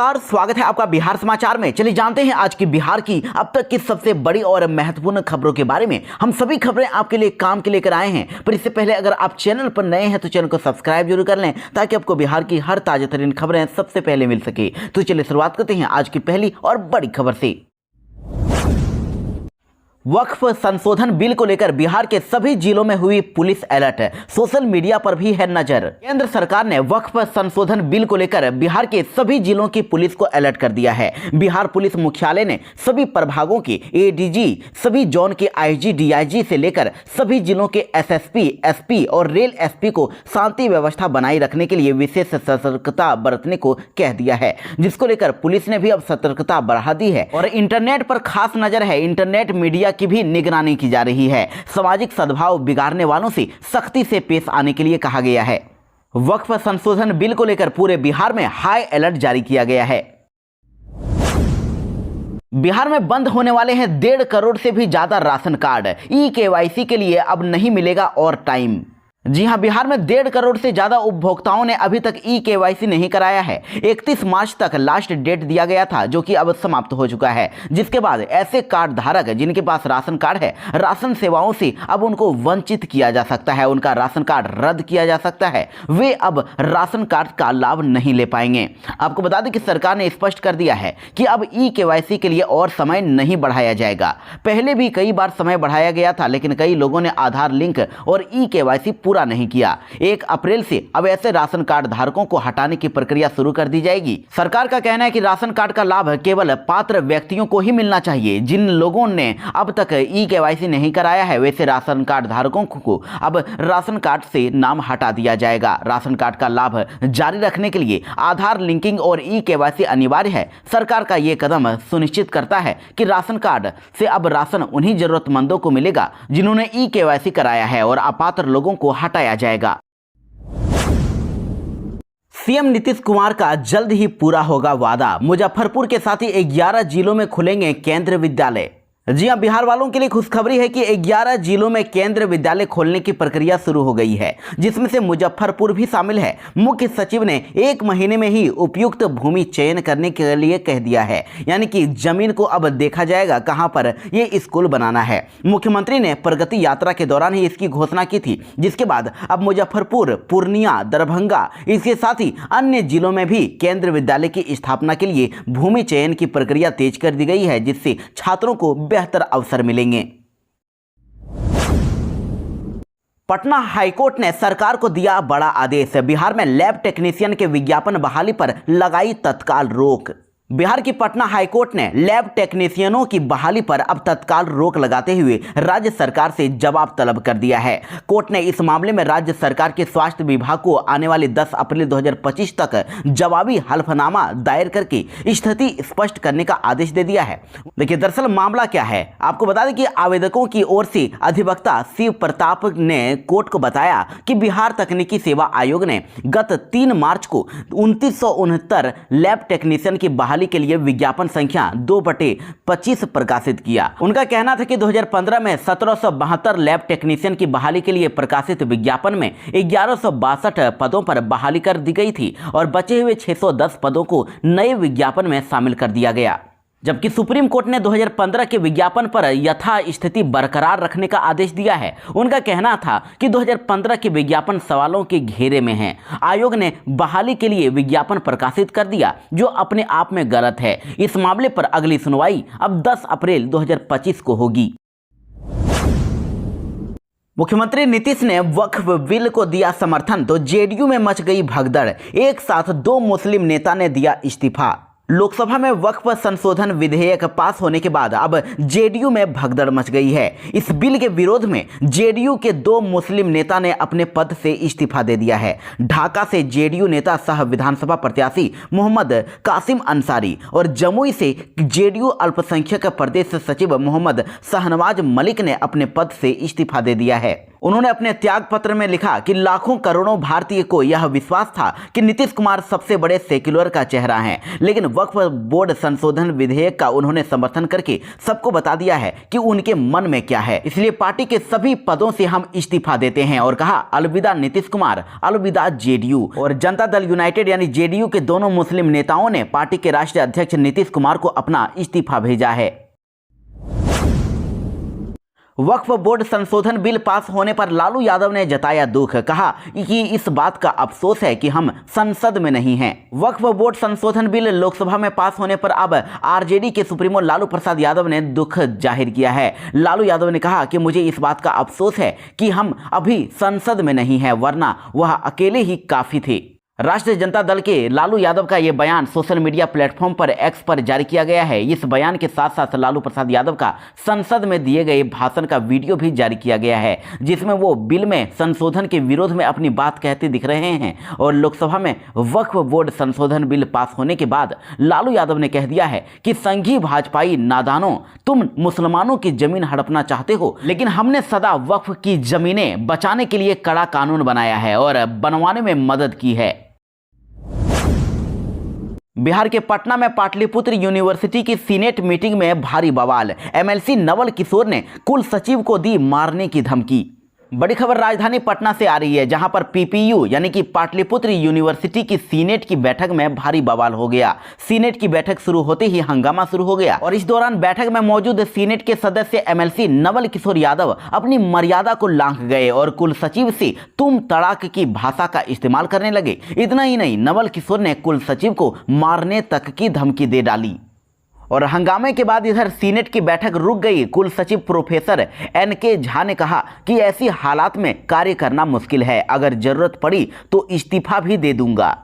नमस्कार, स्वागत है आपका बिहार समाचार में। चलिए जानते हैं आज की बिहार की अब तक की सबसे बड़ी और महत्वपूर्ण खबरों के बारे में। हम सभी खबरें आपके लिए काम के लेकर आए हैं, पर इससे पहले अगर आप चैनल पर नए हैं तो चैनल को सब्सक्राइब जरूर कर लें ताकि आपको बिहार की हर ताजा तरीन खबरें सबसे पहले मिल सके। तो चलिए शुरुआत करते हैं आज की पहली और बड़ी खबर से। वक्फ संशोधन बिल को लेकर बिहार के सभी जिलों में हुई पुलिस अलर्ट, सोशल मीडिया पर भी है नजर। केंद्र सरकार ने वक्फ संशोधन बिल को लेकर बिहार के सभी जिलों की पुलिस को अलर्ट कर दिया है। बिहार पुलिस मुख्यालय ने सभी प्रभागों के एडीजी, सभी जोन के आईजी, डीआईजी से लेकर सभी जिलों के एसएसपी, एसपी और रेल एसपी को शांति व्यवस्था बनाए रखने के लिए विशेष सतर्कता बरतने को कह दिया है, जिसको लेकर पुलिस ने भी अब सतर्कता बढ़ा दी है और इंटरनेट पर खास नजर है। इंटरनेट मीडिया की भी निगरानी की जा रही है। सामाजिक सद्भाव बिगाड़ने वालों से सख्ती से पेश आने के लिए कहा गया है। वक्फ संशोधन बिल को लेकर पूरे बिहार में हाई अलर्ट जारी किया गया है। बिहार में बंद होने वाले हैं 1.5 करोड़ से भी ज्यादा राशन कार्ड। ई-केवाईसी के लिए अब नहीं मिलेगा और टाइम। जी हां, बिहार में 1.5 करोड़ से ज्यादा उपभोक्ताओं ने अभी तक ई-केवाईसी नहीं कराया है। 31 मार्च तक लास्ट डेट दिया गया था, जो कि अब समाप्त हो चुका है, जिसके बाद ऐसे कार्ड धारक जिनके पास राशन कार्ड है, राशन सेवाओं से अब उनको वंचित किया जा सकता है, उनका राशन कार्ड रद्द किया जा सकता है। वे अब राशन कार्ड का लाभ नहीं ले पाएंगे। आपको बता दें कि सरकार ने स्पष्ट कर दिया है कि अब ई-केवाईसी के लिए और समय नहीं बढ़ाया जाएगा। पहले भी कई बार समय बढ़ाया गया था, लेकिन कई लोगों ने आधार लिंक और ई-केवाईसी पूरा नहीं किया। 1 अप्रैल से अब ऐसे राशन कार्ड धारकों को हटाने की प्रक्रिया शुरू कर दी जाएगी। सरकार का कहना है कि राशन कार्ड का लाभ केवल पात्र व्यक्तियों को ही मिलना चाहिए। जिन लोगों ने अब तक ई-केवाईसी नहीं कराया है, वैसे राशन कार्ड धारकों को अब राशन कार्ड से नाम हटा दिया जाएगा। राशन कार्ड का लाभ जारी रखने के लिए आधार लिंकिंग और ई-केवाईसी अनिवार्य है। सरकार का यह कदम सुनिश्चित करता है कि राशन कार्ड से अब राशन उन्हीं जरूरतमंदों को मिलेगा जिन्होंने ई-केवाईसी कराया है और अपात्र लोगों को हटाया जाएगा। सीएम नीतीश कुमार का जल्द ही पूरा होगा वादा। मुजफ्फरपुर के साथ ही 11 जिलों में खुलेंगे केंद्रीय विद्यालय। जी हां, बिहार वालों के लिए खुशखबरी है कि 11 जिलों में केंद्रीय विद्यालय खोलने की प्रक्रिया शुरू हो गई है, जिसमें से मुजफ्फरपुर भी शामिल है। मुख्य सचिव ने 1 महीने में ही उपयुक्त भूमि चयन करने के लिए कह दिया है, यानी कि जमीन को अब देखा जाएगा कहां पर यह स्कूल बनाना है। मुख्यमंत्री ने प्रगति यात्रा के दौरान ही इसकी घोषणा की थी, जिसके बाद अब मुजफ्फरपुर, पूर्णिया, दरभंगा, इसके साथ ही अन्य जिलों में भी केंद्रीय विद्यालय की स्थापना के लिए भूमि चयन की प्रक्रिया तेज कर दी गई है, जिससे छात्रों को बेहतर अवसर मिलेंगे। पटना हाईकोर्ट ने सरकार को दिया बड़ा आदेश। बिहार में लैब टेक्नीशियन के विज्ञापन बहाली पर लगाई तत्काल रोक। बिहार की पटना हाईकोर्ट ने लैब टेक्नीशियनों की बहाली पर अब तत्काल रोक लगाते हुए राज्य सरकार से जवाब तलब कर दिया है। कोर्ट ने इस मामले में राज्य सरकार के स्वास्थ्य विभाग को आने वाली 10 अप्रैल 2025 तक जवाबी हल्फनामा दायर करके स्थिति स्पष्ट करने का आदेश दे दिया है। देखिए, दरअसल मामला क्या है, आपको बता दें कि आवेदकों की ओर से अधिवक्ता शिव प्रताप ने कोर्ट को बताया कि बिहार तकनीकी सेवा आयोग ने गत 3 मार्च को 2969 लैब टेक्नीशियन की बहाली के लिए विज्ञापन संख्या 2/25 प्रकाशित किया। उनका कहना था कि 2015 में 1772 लैब टेक्नीशियन की बहाली के लिए प्रकाशित विज्ञापन में 1162 पदों पर बहाली कर दी गई थी और बचे हुए 610 पदों को नए विज्ञापन में शामिल कर दिया गया। जबकि सुप्रीम कोर्ट ने 2015 के विज्ञापन पर यथास्थिति बरकरार रखने का आदेश दिया है। उनका कहना था कि 2015 के विज्ञापन सवालों के घेरे में हैं। आयोग ने बहाली के लिए विज्ञापन प्रकाशित कर दिया, जो अपने आप में गलत है। इस मामले पर अगली सुनवाई अब 10 अप्रैल 2025 को होगी। मुख्यमंत्री नीतीश ने वक्फ बिल को दिया समर्थन तो जेडीयू में मच गई भगदड़। एक साथ 2 मुस्लिम नेता ने दिया इस्तीफा। लोकसभा में वक्फ संशोधन विधेयक पास होने के बाद अब जेडीयू में भगदड़ मच गई है। इस बिल के विरोध में जेडीयू के 2 मुस्लिम नेता ने अपने पद से इस्तीफा दे दिया है। ढाका से जेडीयू नेता सह विधानसभा प्रत्याशी मोहम्मद कासिम अंसारी और जमुई से जेडीयू अल्पसंख्यक प्रदेश सचिव मोहम्मद शाहनवाज मलिक ने अपने पद से इस्तीफा दे दिया है। उन्होंने अपने त्याग पत्र में लिखा कि लाखों करोड़ों भारतीय को यह विश्वास था कि नीतीश कुमार सबसे बड़े सेक्युलर का चेहरा है, लेकिन वक्फ बोर्ड संशोधन विधेयक का उन्होंने समर्थन करके सबको बता दिया है कि उनके मन में क्या है। इसलिए पार्टी के सभी पदों से हम इस्तीफा देते हैं और कहा अलविदा नीतीश कुमार, अलविदा जेडीयू। और जनता दल यूनाइटेड यानी जेडीयू के दोनों मुस्लिम नेताओं ने पार्टी के राष्ट्रीय अध्यक्ष नीतीश कुमार को अपना इस्तीफा भेजा है। वक्फ बोर्ड संशोधन बिल पास होने पर लालू यादव ने जताया दुख, कहा कि इस बात का अफसोस है कि हम संसद में नहीं हैं। वक्फ बोर्ड संशोधन बिल लोकसभा में पास होने पर अब आरजेडी के सुप्रीमो लालू प्रसाद यादव ने दुख जाहिर किया है। लालू यादव ने कहा कि मुझे इस बात का अफसोस है कि हम अभी संसद में नहीं हैं, वरना वह अकेले ही काफी थे। राष्ट्रीय जनता दल के लालू यादव का यह बयान सोशल मीडिया प्लेटफॉर्म पर एक्स पर जारी किया गया है। इस बयान के साथ साथ लालू प्रसाद यादव का संसद में दिए गए भाषण का वीडियो भी जारी किया गया है, जिसमें वो बिल में संशोधन के विरोध में अपनी बात कहते दिख रहे हैं। और लोकसभा में वक्फ बोर्ड संशोधन बिल पास होने के बाद लालू यादव ने कह दिया है कि संघी भाजपाई नादानों, तुम मुसलमानों की जमीन हड़पना चाहते हो, लेकिन हमने सदा वक्फ की जमीनें बचाने के लिए कड़ा कानून बनाया है और बनवाने में मदद की है। बिहार के पटना में पाटलिपुत्र यूनिवर्सिटी की सीनेट मीटिंग में भारी बवाल। एमएलसी नवल किशोर ने कुल सचिव को दी मारने की धमकी। बड़ी खबर राजधानी पटना से आ रही है, जहां पर पीपीयू यानी कि पाटलिपुत्र यूनिवर्सिटी की सीनेट की बैठक में भारी बवाल हो गया। सीनेट की बैठक शुरू होते ही हंगामा शुरू हो गया और इस दौरान बैठक में मौजूद सीनेट के सदस्य एमएलसी नवल किशोर यादव अपनी मर्यादा को लांघ गए और कुल सचिव से तुम तड़ाक की भाषा का इस्तेमाल करने लगे। इतना ही नहीं, नवल किशोर ने कुल सचिव को मारने तक की धमकी दे डाली। और हंगामे के बाद इधर सीनेट की बैठक रुक गई। कुल सचिव प्रोफेसर एनके झा ने कहा कि ऐसी हालात में कार्य करना मुश्किल है, अगर जरूरत पड़ी तो इस्तीफा भी दे दूंगा।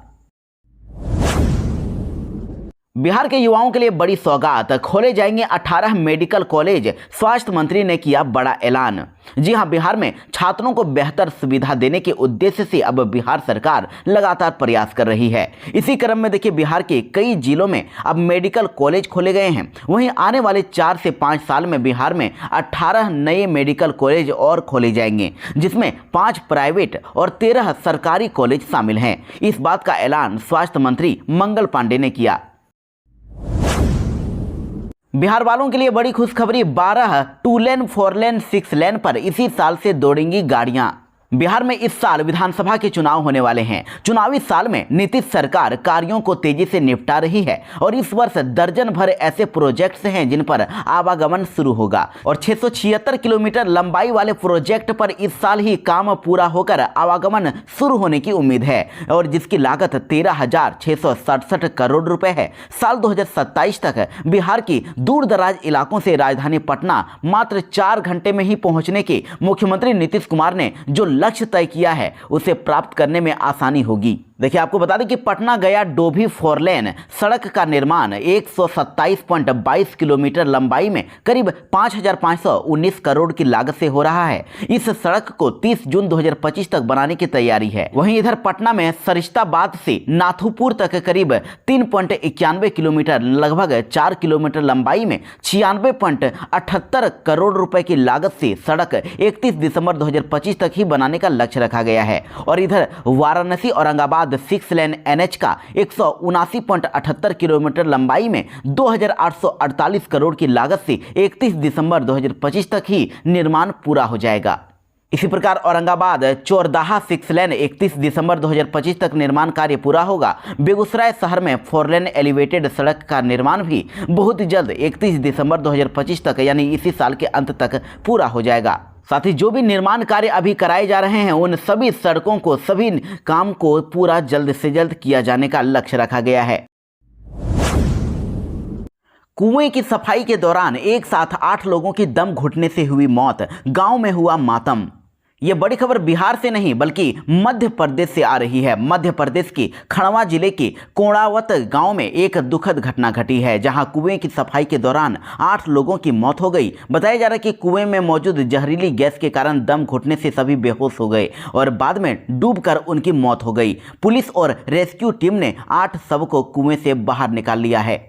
बिहार के युवाओं के लिए बड़ी सौगात, खोले जाएंगे 18 मेडिकल कॉलेज। स्वास्थ्य मंत्री ने किया बड़ा ऐलान। जी हां, बिहार में छात्रों को बेहतर सुविधा देने के उद्देश्य से अब बिहार सरकार लगातार प्रयास कर रही है। इसी क्रम में देखिए, बिहार के कई जिलों में अब मेडिकल कॉलेज खोले गए हैं। वहीं आने वाले 4 से 5 साल में बिहार में 18 नए मेडिकल कॉलेज और खोले जाएंगे, जिसमें 5 प्राइवेट और 13 सरकारी कॉलेज शामिल हैं। इस बात का ऐलान स्वास्थ्य मंत्री मंगल पांडे ने किया। बिहार वालों के लिए बड़ी खुशखबरी, 12 2 लेन 4 लेन 6 लेन पर इसी साल से दौड़ेंगी गाड़ियां। बिहार में इस साल विधानसभा के चुनाव होने वाले हैं। चुनावी साल में नीतीश सरकार कार्यों को तेजी से निपटा रही है और इस वर्ष दर्जन भर ऐसे प्रोजेक्ट्स हैं जिन पर आवागमन शुरू होगा और 676 किलोमीटर लंबाई वाले प्रोजेक्ट पर इस साल ही काम पूरा होकर आवागमन शुरू होने की उम्मीद है और जिसकी लागत 13,667 करोड़ रुपए है। साल 2027 तक बिहार की दूर दराज इलाकों से राजधानी पटना मात्र 4 घंटे में ही पहुंचने के मुख्यमंत्री नीतीश कुमार ने जो लक्ष्य तय किया है उसे प्राप्त करने में आसानी होगी। देखिए, आपको बता दें कि पटना गया डोभी 4 लेन सड़क का निर्माण 127.22 किलोमीटर लंबाई में करीब 5,519 करोड़ की लागत से हो रहा है। इस सड़क को 30 जून 2025 तक बनाने की तैयारी है। वहीं इधर पटना में सरिस्ताबाद से नाथुपुर तक करीब 3.91 किलोमीटर लगभग 4 किलोमीटर लंबाई में 96.78 करोड़ रुपए की लागत से सड़क 31 दिसंबर 2025 तक ही बनाने का लक्ष्य रखा गया है। और इधर वाराणसी औरंगाबाद 6 लेन एनएच का 179.78 किलोमीटर लंबाई में 2,848 करोड़ की लागत से 31 दिसंबर 2025 तक ही निर्माण पूरा हो जाएगा। इसी प्रकार औरंगाबाद चौरदाहा 6 लेन 31 दिसंबर 2025 तक निर्माण कार्य पूरा होगा। बेगूसराय शहर में 4 लेन एलिवेटेड सड़क का निर्माण भी बहुत जल्द 31 दिसंबर 2025 तक यानी इसी साल के अंत तक पूरा हो जाएगा। साथ ही जो भी निर्माण कार्य अभी कराए जा रहे हैं उन सभी सड़कों को, सभी काम को पूरा जल्द से जल्द किया जाने का लक्ष्य रखा गया है। कुएं की सफाई के दौरान एक साथ 8 लोगों की दम घुटने से हुई मौत, गांव में हुआ मातम। ये बड़ी खबर बिहार से नहीं बल्कि मध्य प्रदेश से आ रही है। मध्य प्रदेश की खंडवा जिले के कोणावत गांव में एक दुखद घटना घटी है, जहां कुएं की सफाई के दौरान 8 लोगों की मौत हो गई। बताया जा रहा है कि कुएं में मौजूद जहरीली गैस के कारण दम घुटने से सभी बेहोश हो गए और बाद में डूबकर उनकी मौत हो गई। पुलिस और रेस्क्यू टीम ने 8 शव को कुएं से बाहर निकाल लिया है।